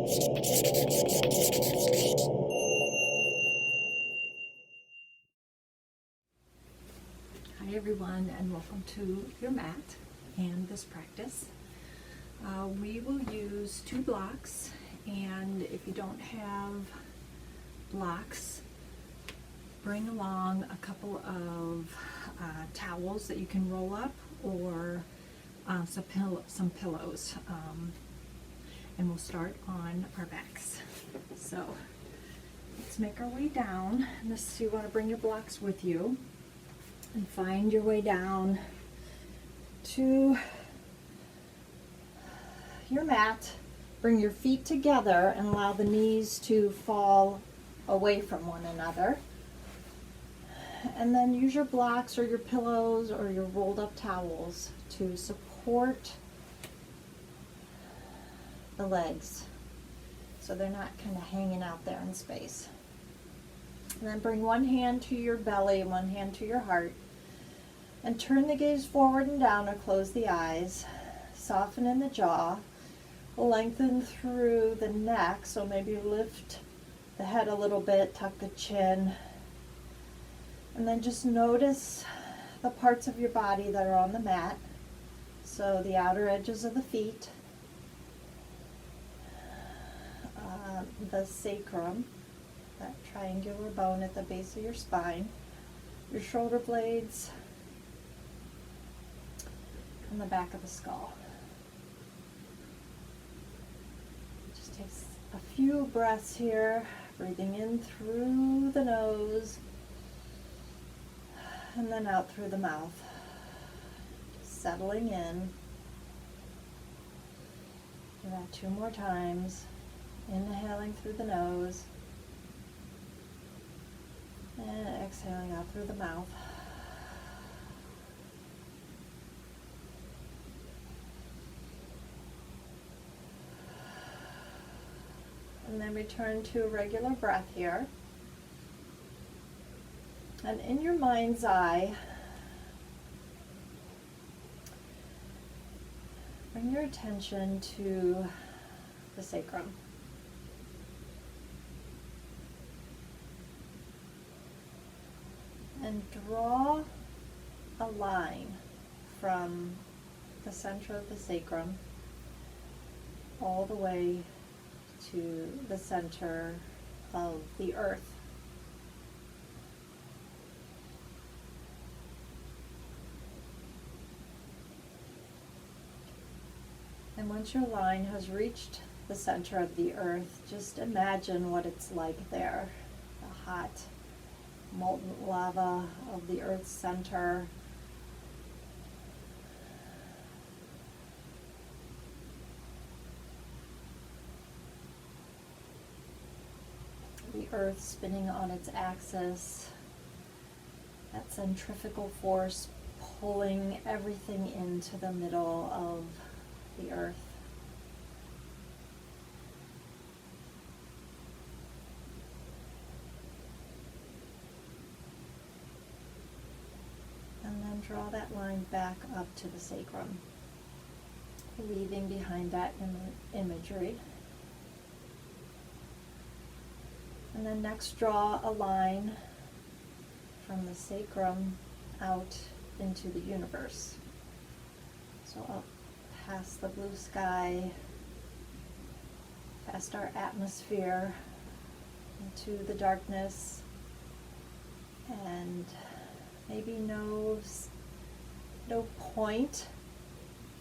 Hi everyone, and welcome to your mat and this practice. We will use 2 blocks, and if you don't have blocks, bring along a couple of towels that you can roll up, or some pillows, and we'll start on our backs. So let's make our way down. You want to bring your blocks with you and find your way down to your mat. Bring your feet together and allow the knees to fall away from one another. And then use your blocks or your pillows or your rolled up towels to support the legs so they're not kind of hanging out there in space. And then bring one hand to your belly and one hand to your heart, and turn the gaze forward and down, or close the eyes. Soften in the jaw, lengthen through the neck, so maybe lift the head a little bit, tuck the chin, and then just notice the parts of your body that are on the mat. So the outer edges of the feet, the sacrum, that triangular bone at the base of your spine, your shoulder blades, and the back of the skull. Just take a few breaths here, breathing in through the nose and then out through the mouth. Just settling in. Do that 2 more times. Inhaling through the nose and exhaling out through the mouth. And then return to a regular breath here. And in your mind's eye, bring your attention to the sacrum. And draw a line from the center of the sacrum all the way to the center of the earth. And once your line has reached the center of the earth, just imagine what it's like there. The hot, molten lava of the earth's center. The earth spinning on its axis, that centrifugal force pulling everything into the middle of the earth. And then draw that line back up to the sacrum, leaving behind that imagery. And then next, draw a line from the sacrum out into the universe. So up past the blue sky, past our atmosphere, into the darkness, and maybe no point,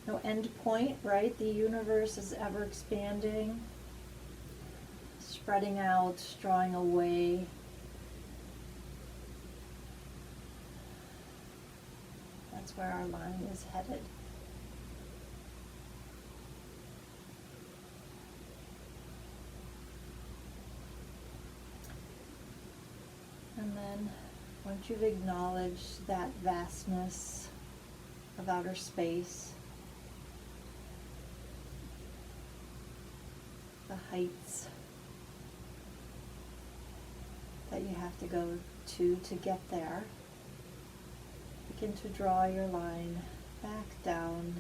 no end point, right? The universe is ever expanding, spreading out, drawing away. That's where our line is headed. And then once you've acknowledged that vastness of outer space, the heights that you have to go to get there, begin to draw your line back down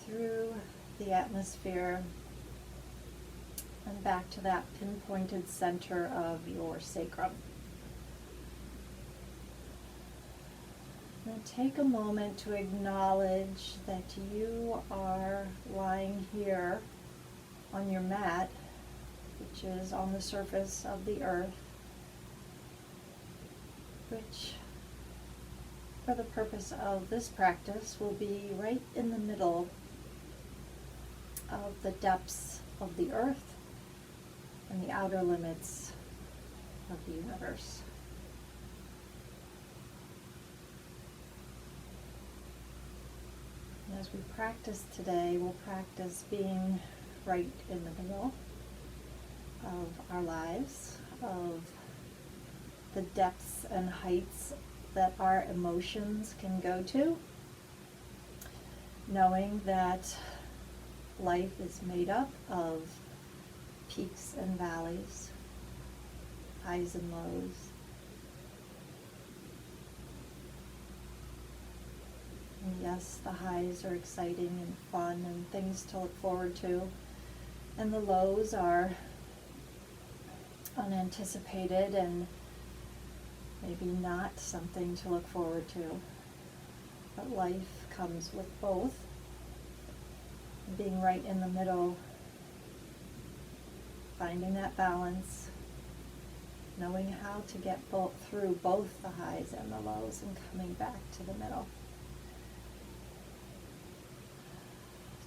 through the atmosphere and back to that pinpointed center of your sacrum. Now take a moment to acknowledge that you are lying here on your mat, which is on the surface of the earth, which for the purpose of this practice will be right in the middle of the depths of the earth and the outer limits of the universe. And as we practice today, we'll practice being right in the middle of our lives, of the depths and heights that our emotions can go to, knowing that life is made up of peaks and valleys, highs and lows. And yes, the highs are exciting and fun and things to look forward to, and the lows are unanticipated and maybe not something to look forward to. But life comes with both. Being right in the middle, finding that balance, knowing how to get through both the highs and the lows and coming back to the middle.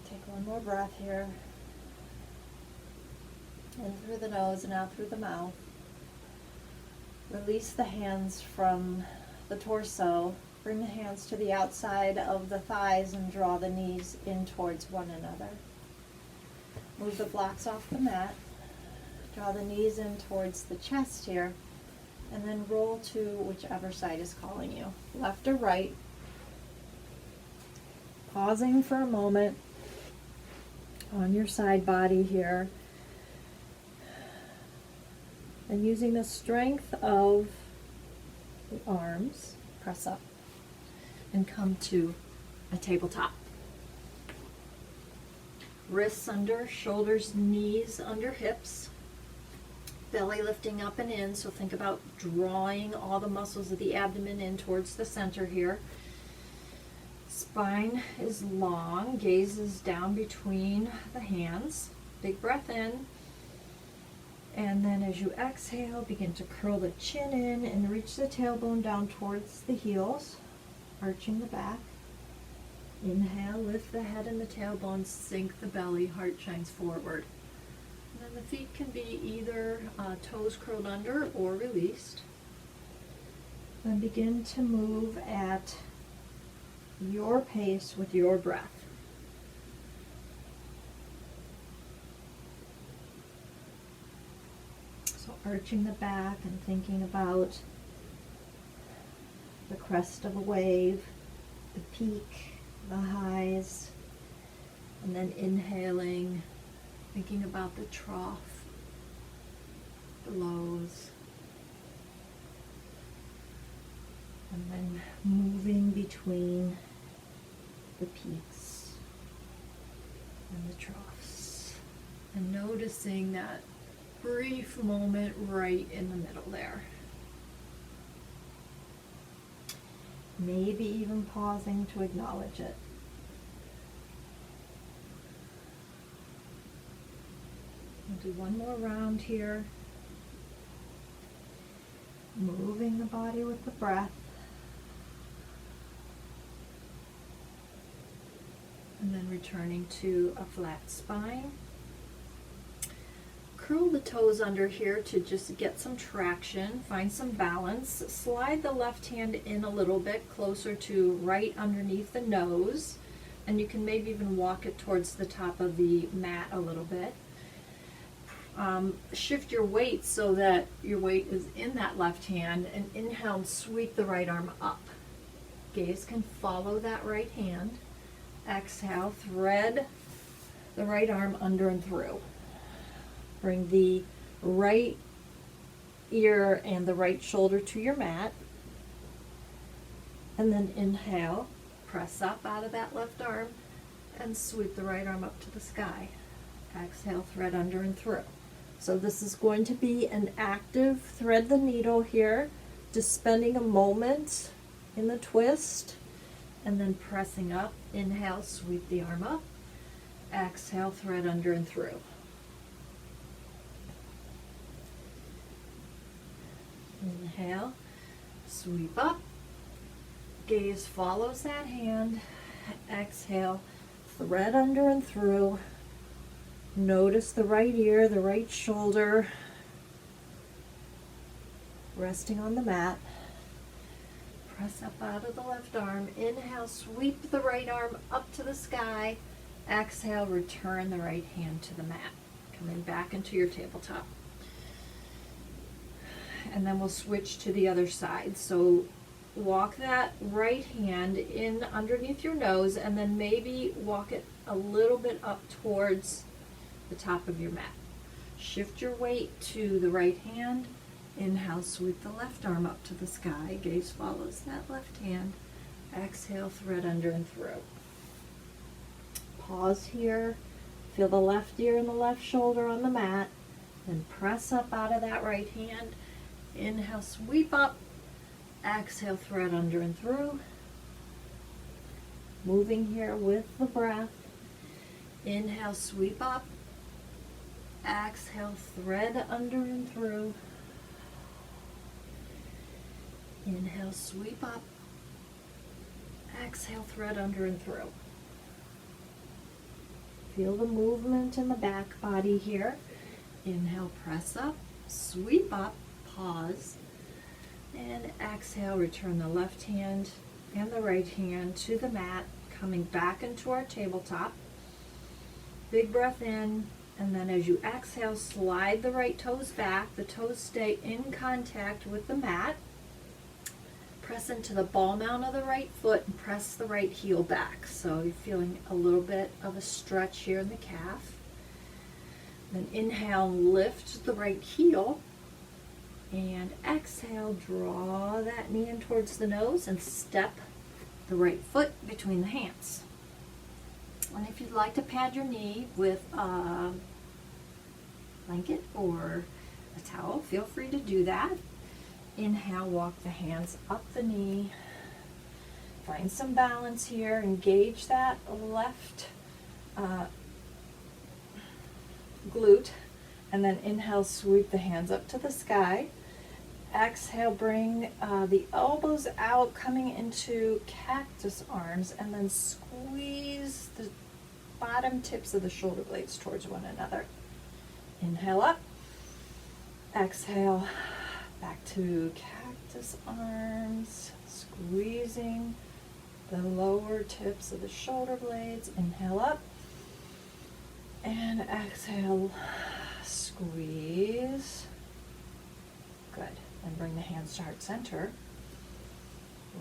Take one more breath here. In through the nose and out through the mouth. Release the hands from the torso. Bring the hands to the outside of the thighs and draw the knees in towards one another. Move the blocks off the mat. Draw the knees in towards the chest here. And then roll to whichever side is calling you, left or right. Pausing for a moment on your side body here. And using the strength of the arms, press up and come to a tabletop. Wrists under, shoulders, knees under hips. Belly lifting up and in, so think about drawing all the muscles of the abdomen in towards the center here. Spine is long, gaze is down between the hands. Big breath in. And then as you exhale, begin to curl the chin in and reach the tailbone down towards the heels, arching the back. Inhale, lift the head and the tailbone, sink the belly, heart shines forward. And then the feet can be either toes curled under or released. Then begin to move at your pace with your breath. Arching the back and thinking about the crest of a wave, the peak, the highs, and then inhaling, thinking about the trough, the lows, and then moving between the peaks and the troughs, and noticing that brief moment right in the middle there. Maybe even pausing to acknowledge it. We'll do one more round here. Moving the body with the breath. And then returning to a flat spine. Curl the toes under here to just get some traction, find some balance. Slide the left hand in a little bit closer to right underneath the nose, and you can maybe even walk it towards the top of the mat a little bit. Shift your weight so that your weight is in that left hand, and inhale and sweep the right arm up. Gaze can follow that right hand. Exhale, thread the right arm under and through. Bring the right ear and the right shoulder to your mat. And then inhale, press up out of that left arm and sweep the right arm up to the sky. Exhale, thread under and through. So this is going to be an active thread the needle here, just spending a moment in the twist and then pressing up. Inhale, sweep the arm up. Exhale, thread under and through. Inhale, sweep up. Gaze follows that hand. Exhale, thread under and through. Notice the right ear, the right shoulder resting on the mat. Press up out of the left arm. Inhale, sweep the right arm up to the sky. Exhale, return the right hand to the mat. Coming back into your tabletop. And then we'll switch to the other side. So walk that right hand in underneath your nose and then maybe walk it a little bit up towards the top of your mat. Shift your weight to the right hand. Inhale, sweep the left arm up to the sky. Gaze follows that left hand. Exhale, thread under and through. Pause here. Feel the left ear and the left shoulder on the mat. Then press up out of that right hand. Inhale, sweep up. Exhale, thread under and through. Moving here with the breath. Inhale, sweep up. Exhale, thread under and through. Inhale, sweep up. Exhale, thread under and through. Feel the movement in the back body here. Inhale, press up, sweep up, pause, and exhale, return the left hand and the right hand to the mat, coming back into our tabletop. Big breath in, and then as you exhale, slide the right toes back. The toes stay in contact with the mat. Press into the ball mount of the right foot and press the right heel back. So you're feeling a little bit of a stretch here in the calf. Then inhale, lift the right heel. And exhale, draw that knee in towards the nose and step the right foot between the hands. And if you'd like to pad your knee with a blanket or a towel, feel free to do that. Inhale, walk the hands up the knee. Find some balance here. Engage that left glute. And then inhale, sweep the hands up to the sky. Exhale, bring the elbows out, coming into cactus arms, and then squeeze the bottom tips of the shoulder blades towards one another. Inhale up. Exhale, back to cactus arms, squeezing the lower tips of the shoulder blades. Inhale up. And exhale, squeeze. Good. And bring the hands to heart center.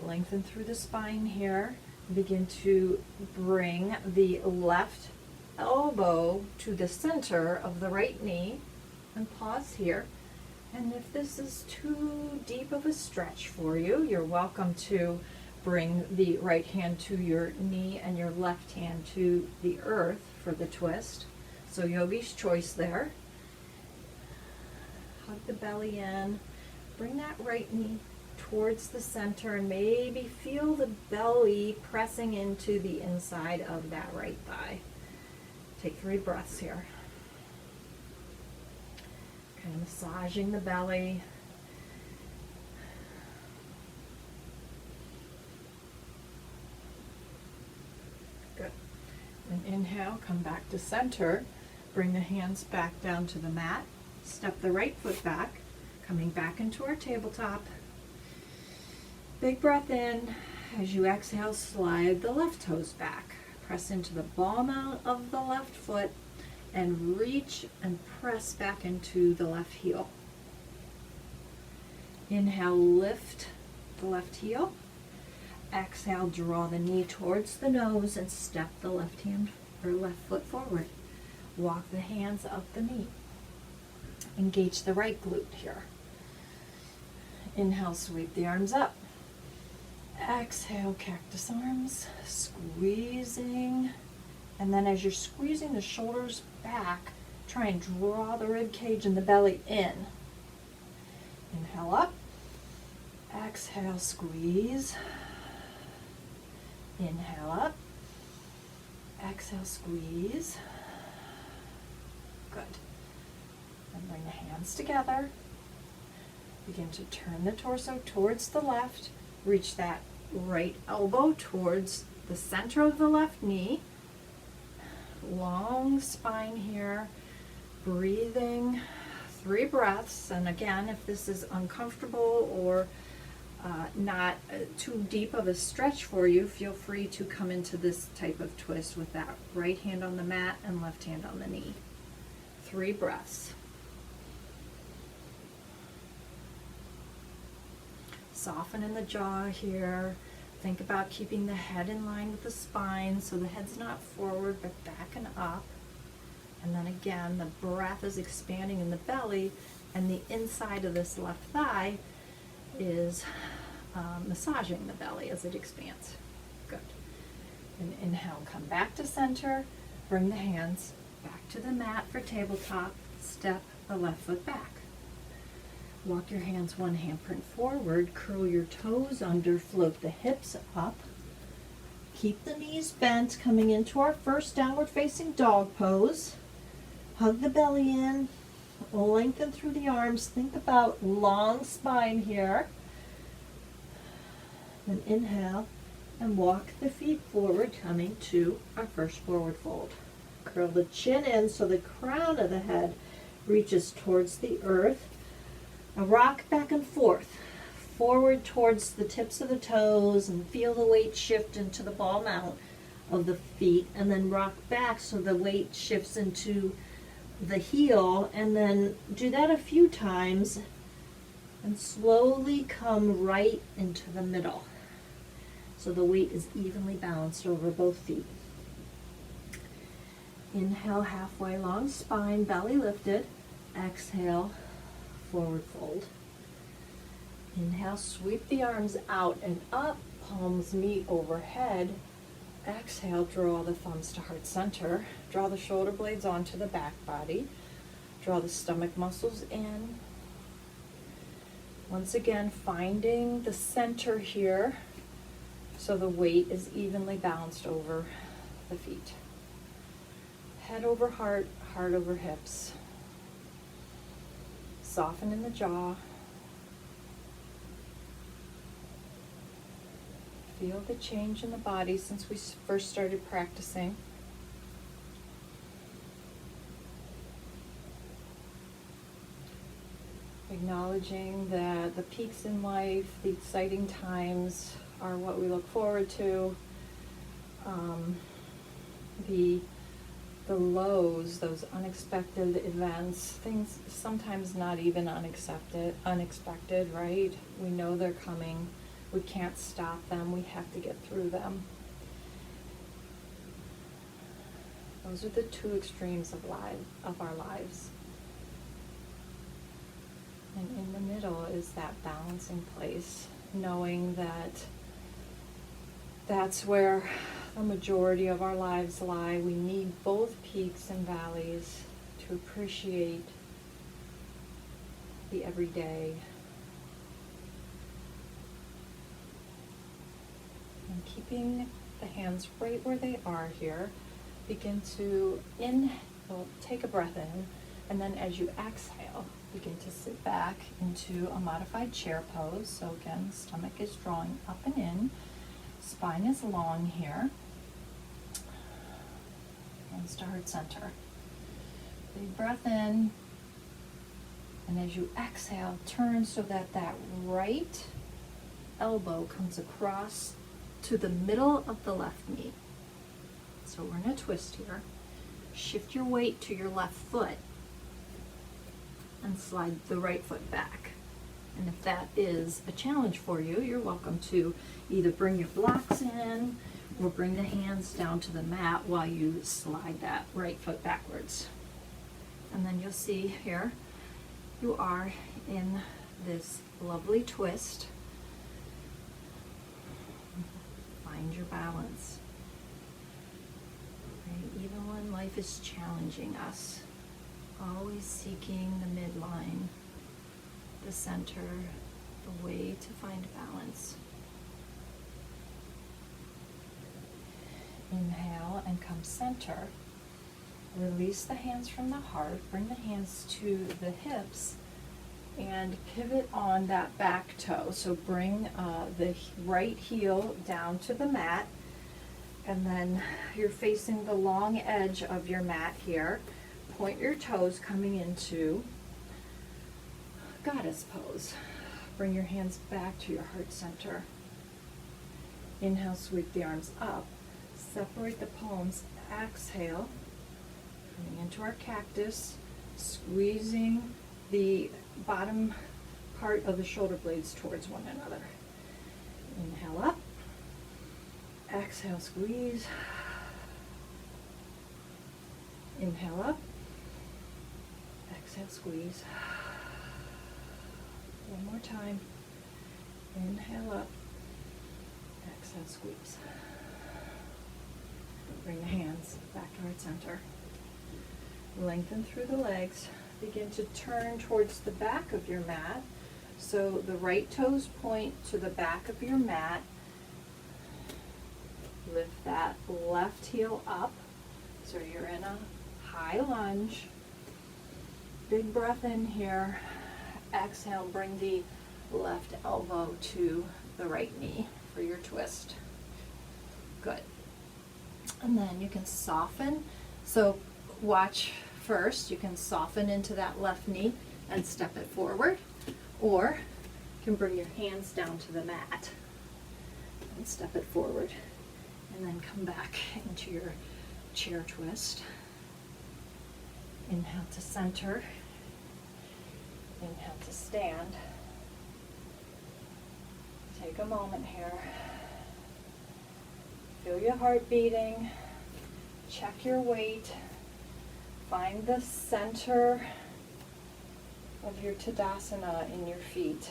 Lengthen through the spine here. Begin to bring the left elbow to the center of the right knee. And pause here. And if this is too deep of a stretch for you, you're welcome to bring the right hand to your knee and your left hand to the earth for the twist. So yogi's choice there. Hug the belly in. Bring that right knee towards the center and maybe feel the belly pressing into the inside of that right thigh. Take 3 breaths here. Kind of massaging the belly. Good. And inhale, come back to center. Bring the hands back down to the mat. Step the right foot back, coming back into our tabletop. Big breath in. As you exhale, slide the left toes back. Press into the ball mount of the left foot and reach and press back into the left heel. Inhale, lift the left heel. Exhale, draw the knee towards the nose and step the left hand or left foot forward. Walk the hands up the knee. Engage the right glute here. Inhale, sweep the arms up. Exhale, cactus arms, squeezing. And then as you're squeezing the shoulders back, Try and draw the rib cage and the belly in. Inhale up. Exhale, squeeze. Inhale up. Exhale, squeeze. Good. And bring the hands together. Begin to turn the torso towards the left. Reach that right elbow towards the center of the left knee. Long spine here. Breathing 3 breaths. And again, if this is uncomfortable or not too deep of a stretch for you, feel free to come into this type of twist with that right hand on the mat and left hand on the knee. 3 breaths. Soften in the jaw here. Think about keeping the head in line with the spine so the head's not forward but back and up. And then again, the breath is expanding in the belly, and the inside of this left thigh is massaging the belly as it expands. Good. And inhale, come back to center. Bring the hands back to the mat for tabletop. Step the left foot back. Walk your hands one handprint forward. Curl your toes under. Float the hips up. Keep the knees bent, coming into our first downward facing dog pose. Hug the belly in. Lengthen through the arms. Think about long spine here. Then inhale and walk the feet forward, coming to our first forward fold. Curl the chin in so the crown of the head reaches towards the earth. Now rock back and forth, forward towards the tips of the toes, and feel the weight shift into the ball mount of the feet, and then rock back so the weight shifts into the heel, and then do that a few times and slowly come right into the middle so the weight is evenly balanced over both feet. Inhale, halfway long spine, belly lifted. Exhale, forward fold. Inhale, sweep the arms out and up, palms meet overhead. Exhale, draw the thumbs to heart center. Draw the shoulder blades onto the back body. Draw the stomach muscles in. Once again, finding the center here so the weight is evenly balanced over the feet. Head over heart, heart over hips. Soften in the jaw. Feel the change in the body since we first started practicing. Acknowledging that the peaks in life, the exciting times are what we look forward to. The lows, those unexpected events, things sometimes not even unexpected, right? We know they're coming. We can't stop them. We have to get through them. Those are the two extremes of our lives. And in the middle is that balancing place, knowing that that's where the majority of our lives lie. We need both peaks and valleys to appreciate the everyday. And keeping the hands right where they are here, begin to take a breath in, and then as you exhale, begin to sit back into a modified chair pose. So again, stomach is drawing up and in, spine is long here, hands to heart center. Big breath in, and as you exhale, turn so that that right elbow comes across to the middle of the left knee. So we're in a twist here. Shift your weight to your left foot and slide the right foot back. And if that is a challenge for you, you're welcome to either bring your blocks in or bring the hands down to the mat while you slide that right foot backwards. And then you'll see here, you are in this lovely twist. Find your balance. Right? Even when life is challenging us, always seeking the midline, the center, the way to find balance. Inhale and come center. Release the hands from the heart, bring the hands to the hips, and pivot on that back toe. So bring the right heel down to the mat, and then you're facing the long edge of your mat here. Point your toes coming into goddess pose. Bring your hands back to your heart center. Inhale, sweep the arms up. Separate the palms. Exhale, coming into our cactus, squeezing the bottom part of the shoulder blades towards one another. Inhale up. Exhale, squeeze. Inhale up. Exhale, squeeze. One more time. Inhale up. Exhale, squeeze. Bring the hands back to heart center. Lengthen through the legs. Begin to turn towards the back of your mat. So the right toes point to the back of your mat. Lift that left heel up. So you're in a high lunge. Big breath in here. Exhale, bring the left elbow to the right knee for your twist. Good. And then you can soften. So watch first. You can soften into that left knee and step it forward. Or you can bring your hands down to the mat and step it forward. And then come back into your chair twist. Inhale to center. Inhale to stand. Take a moment here. Feel your heart beating. Check your weight. Find the center of your Tadasana in your feet.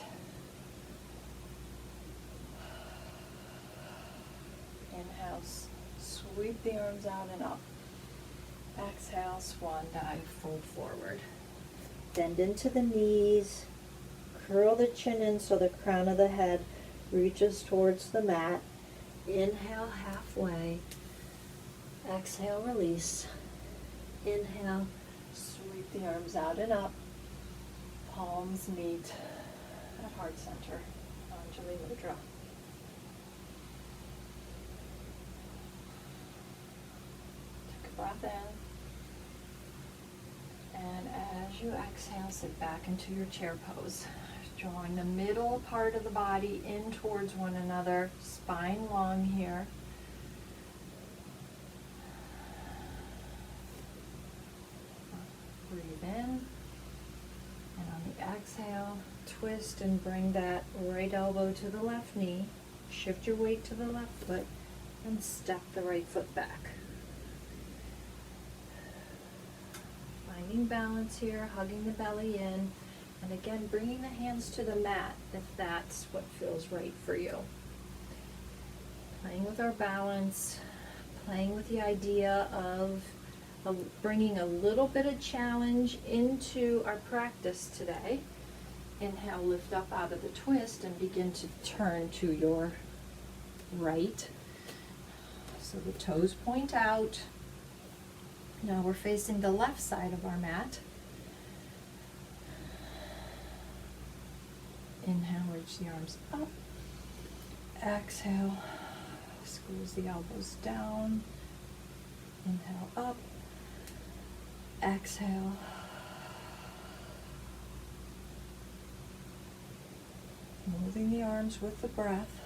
Inhale, sweep the arms out and up. Exhale, swan dive, fold forward. Bend into the knees. Curl the chin in so the crown of the head reaches towards the mat. Inhale halfway. Exhale, release. Inhale, sweep the arms out and up. Palms meet at heart center. Anjali Mudra. Take a breath in. And as you exhale, sit back into your chair pose. Drawing the middle part of the body in towards one another, spine long here. Breathe in, and on the exhale, twist and bring that right elbow to the left knee. Shift your weight to the left foot and step the right foot back. Finding balance here, hugging the belly in. And again, bringing the hands to the mat if that's what feels right for you. Playing with our balance, playing with the idea of bringing a little bit of challenge into our practice today. Inhale, lift up out of the twist and begin to turn to your right. So the toes point out. Now we're facing the left side of our mat. Inhale, reach the arms up. Exhale, squeeze the elbows down. Inhale up. Exhale. Moving the arms with the breath.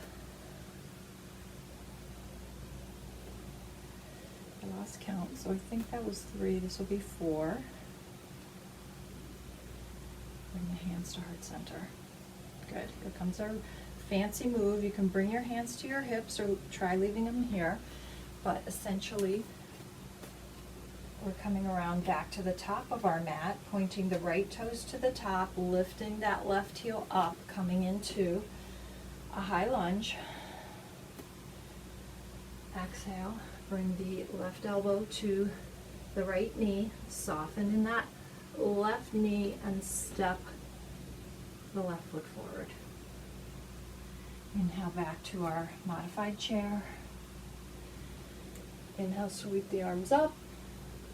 I lost count, so I think that was 3. This will be 4. Bring the hands to heart center. Good. Here comes our fancy move. You can bring your hands to your hips or try leaving them here. But essentially, we're coming around back to the top of our mat, pointing the right toes to the top, lifting that left heel up, coming into a high lunge. Exhale. Bring the left elbow to the right knee. Soften in that left knee and step the left foot forward. Inhale back to our modified chair. Inhale, sweep the arms up.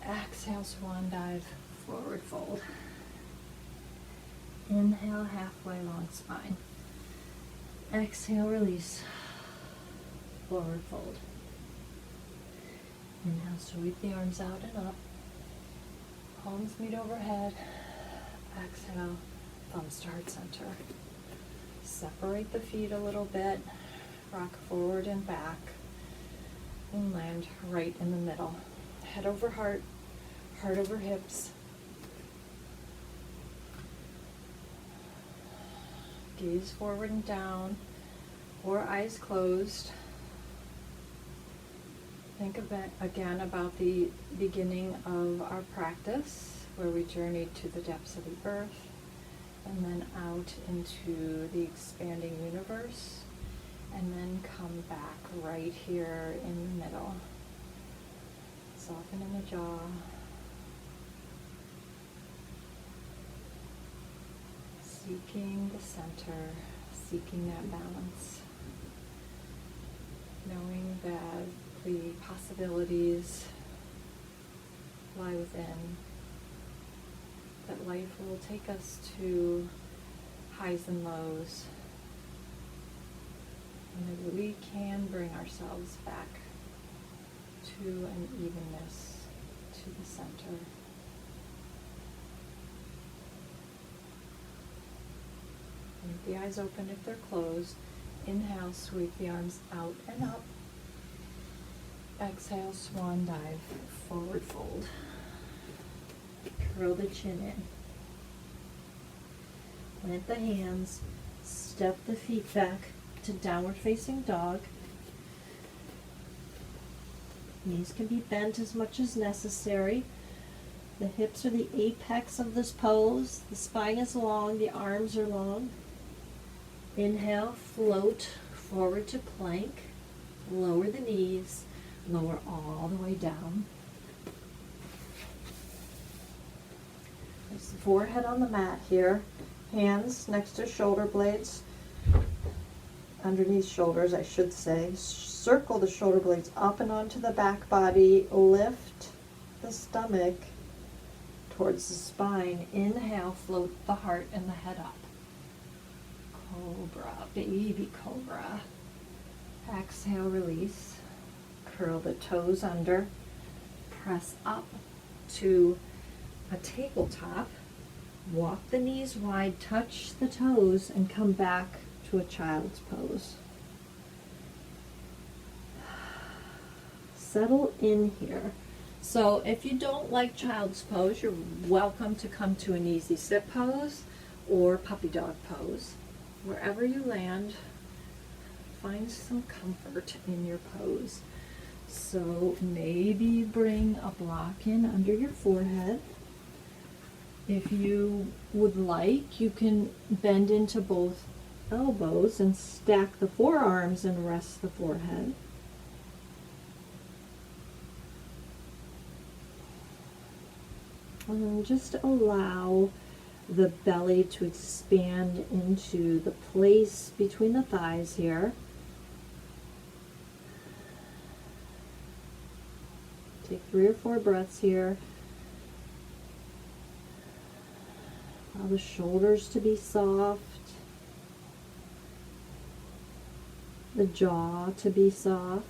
Exhale, swan dive, forward fold. Inhale, halfway long spine. Exhale, release, forward fold. Inhale, sweep the arms out and up. Palms meet overhead. Exhale, thumbs to heart center. Separate the feet a little bit. Rock forward and back. And land right in the middle. Head over heart, heart over hips. Gaze forward and down, or eyes closed. Think again about the beginning of our practice, where we journeyed to the depths of the earth, and then out into the expanding universe, and then come back right here in the middle. Soften in the jaw. Seeking the center, seeking that balance. Knowing that the possibilities lie within, that life will take us to highs and lows, and that we can bring ourselves back to an evenness, to the center. Leave the eyes open if they're closed. Inhale, sweep the arms out and up. Exhale, swan dive, forward fold. Curl the chin in. Plant the hands, step the feet back to downward facing dog. Knees can be bent as much as necessary. The hips are the apex of this pose. The spine is long, the arms are long. Inhale, float forward to plank. Lower the knees, lower all the way down. There's the forehead on the mat here. Hands next to shoulder blades. Underneath shoulders, I should say. Circle the shoulder blades up and onto the back body. Lift the stomach towards the spine. Inhale, float the heart and the head up. Cobra, baby cobra. Exhale, release. Curl the toes under. Press up to a tabletop. Walk the knees wide, touch the toes, and come back to a child's pose. Settle in here. So if you don't like child's pose, you're welcome to come to an easy sit pose or puppy dog pose. Wherever you land, find some comfort in your pose. So maybe bring a block in under your forehead. If you would like, you can bend into both elbows and stack the forearms and rest the forehead. And then just allow the belly to expand into the place between the thighs here. Take 3 or 4 breaths here. Allow the shoulders to be soft, the jaw to be soft.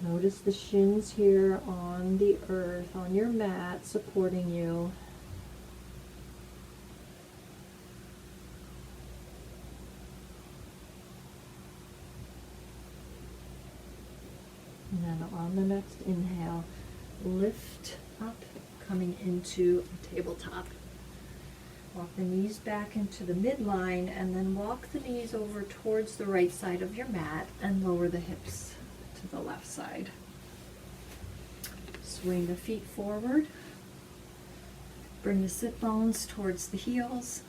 Notice the shins here on the earth, on your mat, supporting you. And then on the next inhale, lift up, coming into a tabletop. Walk the knees back into the midline, and then walk the knees over towards the right side of your mat and lower the hips to the left side. Swing the feet forward. Bring the sit bones towards the heels,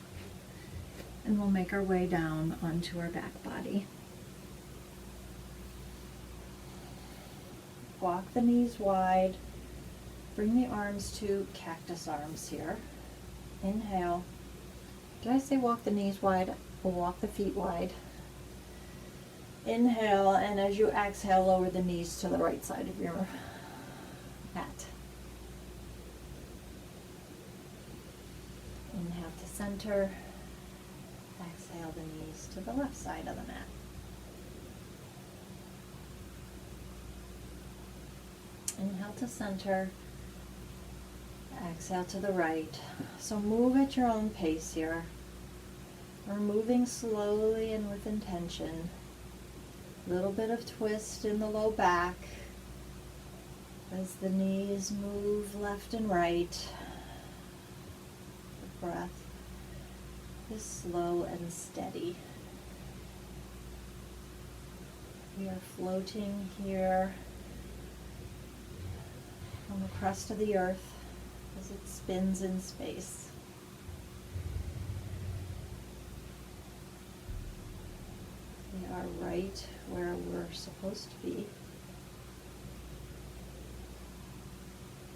and we'll make our way down onto our back body. walk the knees wide. Bring the arms to cactus arms here. Inhale. Did I say walk the knees wide? Or walk the feet wide. Inhale, and as you exhale, lower the knees to the right side of your mat. Inhale to center. Exhale the knees to the left side of the mat. Inhale to center. Exhale to the right. So move at your own pace here. We're moving slowly and with intention. Little bit of twist in the low back as the knees move left and right. The breath is slow and steady. We are floating here on the crust of the earth as it spins in space. We are right where we're supposed to be.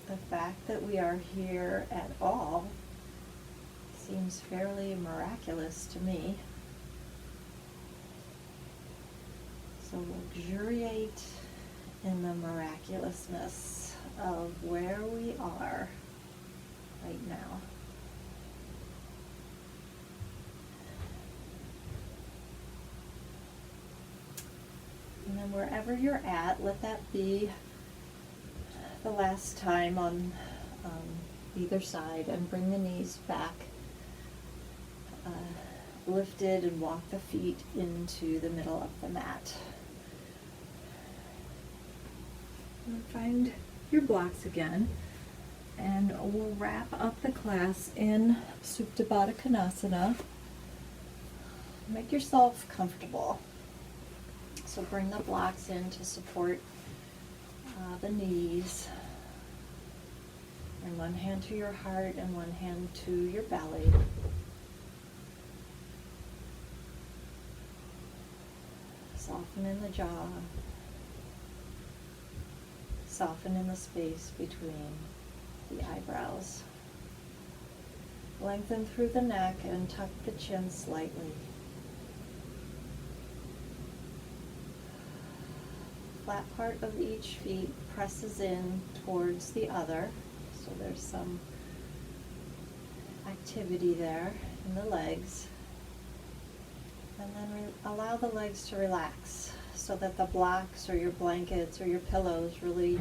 The fact that we are here at all seems fairly miraculous to me. So luxuriate in the miraculousness of where we are right now. And then wherever you're at, let that be the last time on either side, and bring the knees back lifted, and walk the feet into the middle of the mat. And find your blocks again, and we'll wrap up the class in Supta Baddha Konasana. Make yourself comfortable. So bring the blocks in to support the knees. Bring one hand to your heart and one hand to your belly. Soften in the jaw. Soften in the space between the eyebrows. Lengthen through the neck and tuck the chin slightly. Flat part of each feet presses in towards the other, so there's some activity there in the legs. And then allow the legs to relax so that the blocks or your blankets or your pillows really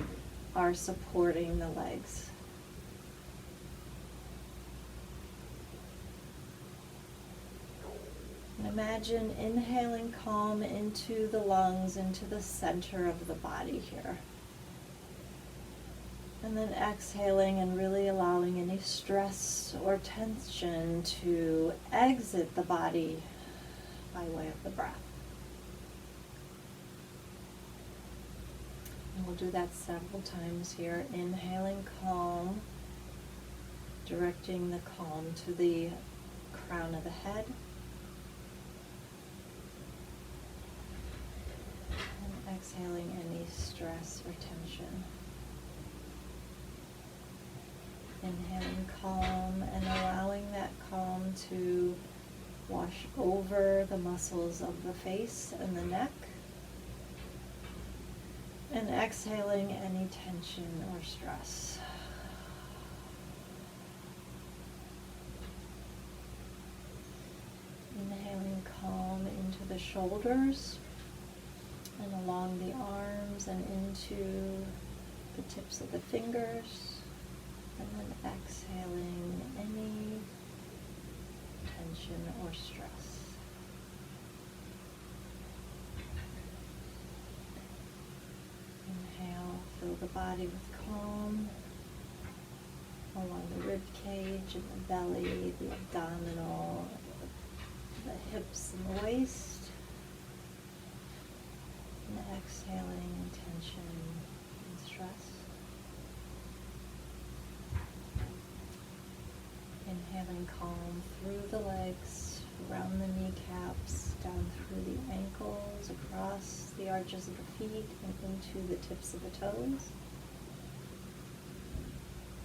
are supporting the legs. And imagine inhaling calm into the lungs, into the center of the body here. And then exhaling and really allowing any stress or tension to exit the body by way of the breath. And we'll do that several times here. Inhaling calm, directing the calm to the crown of the head. And exhaling any stress or tension. Inhaling calm and allowing that calm to wash over the muscles of the face and the neck. And exhaling any tension or stress. Inhaling calm into the shoulders and along the arms and into the tips of the fingers. And then exhaling any tension or stress. Inhale, fill the body with calm along the rib cage and the belly, the abdominal, the hips and the waist. And exhaling tension and stress. Inhaling calm through the legs, around the kneecaps, down through the ankles, across the arches of the feet, and into the tips of the toes.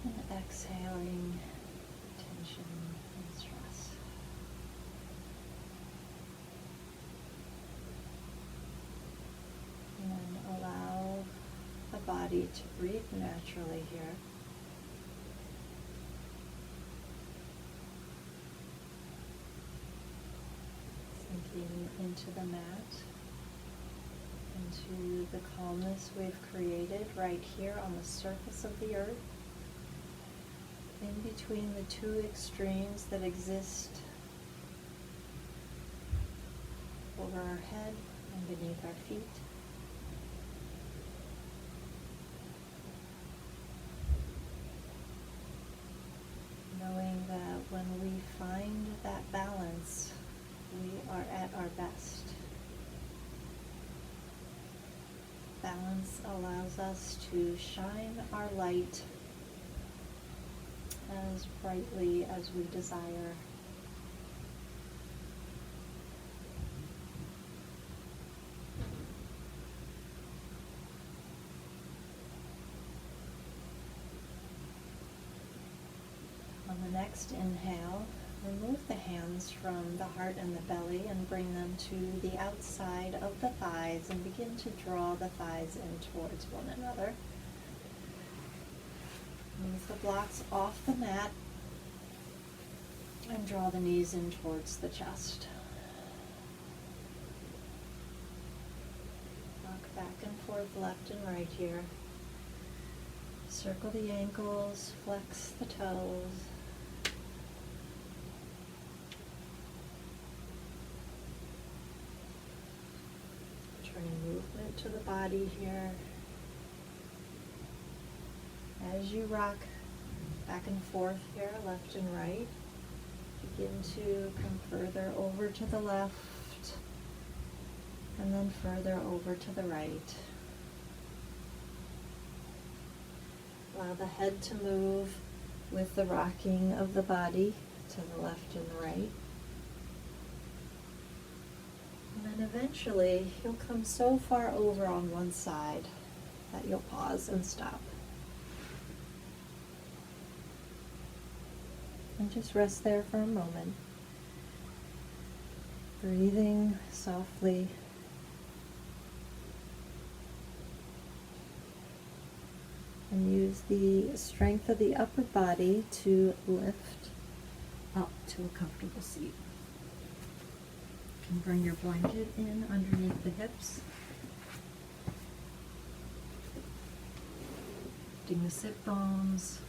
And exhaling tension and stress. And allow the body to breathe naturally here. Sinking into the mat, into the calmness we've created right here on the surface of the earth, in between the two extremes that exist over our head and beneath our feet. Knowing that when we find that balance, we are at our best. Balance allows us to shine our light as brightly as we desire. On the next inhale, remove the hands from the heart and the belly and bring them to the outside of the thighs and begin to draw the thighs in towards one another. Move the blocks off the mat and draw the knees in towards the chest. Rock back and forth, left and right here. Circle the ankles, flex the toes. Turning movement to the body here. As you rock back and forth here, left and right, begin to come further over to the left and then further over to the right. Allow the head to move with the rocking of the body to the left and right. And then eventually you'll come so far over on one side that you'll pause and stop. And just rest there for a moment, breathing softly. And use the strength of the upper body to lift up to a comfortable seat. You can bring your blanket in underneath the hips. Lifting the sit bones.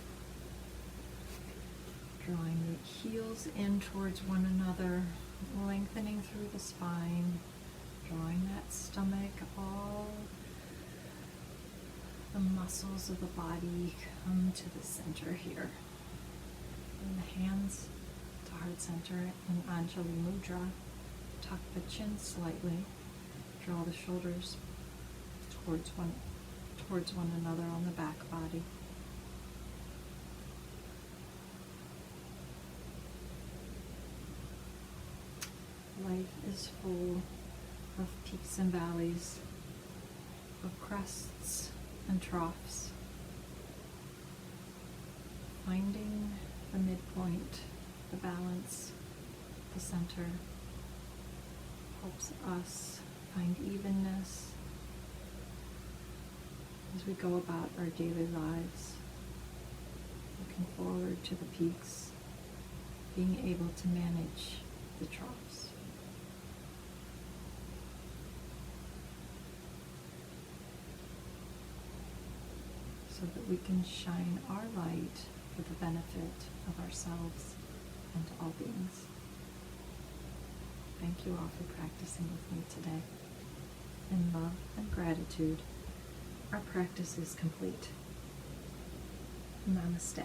Drawing the heels in towards one another, lengthening through the spine, drawing that stomach, all the muscles of the body come to the center here. Bring the hands to heart center in Anjali Mudra. Tuck the chin slightly. Draw the shoulders towards one another on the back body. Life is full of peaks and valleys, of crests and troughs. Finding the midpoint, the balance, the center, helps us find evenness as we go about our daily lives, looking forward to the peaks, being able to manage the troughs. So that we can shine our light for the benefit of ourselves and all beings. Thank you all for practicing with me today. In love and gratitude, our practice is complete. Namaste.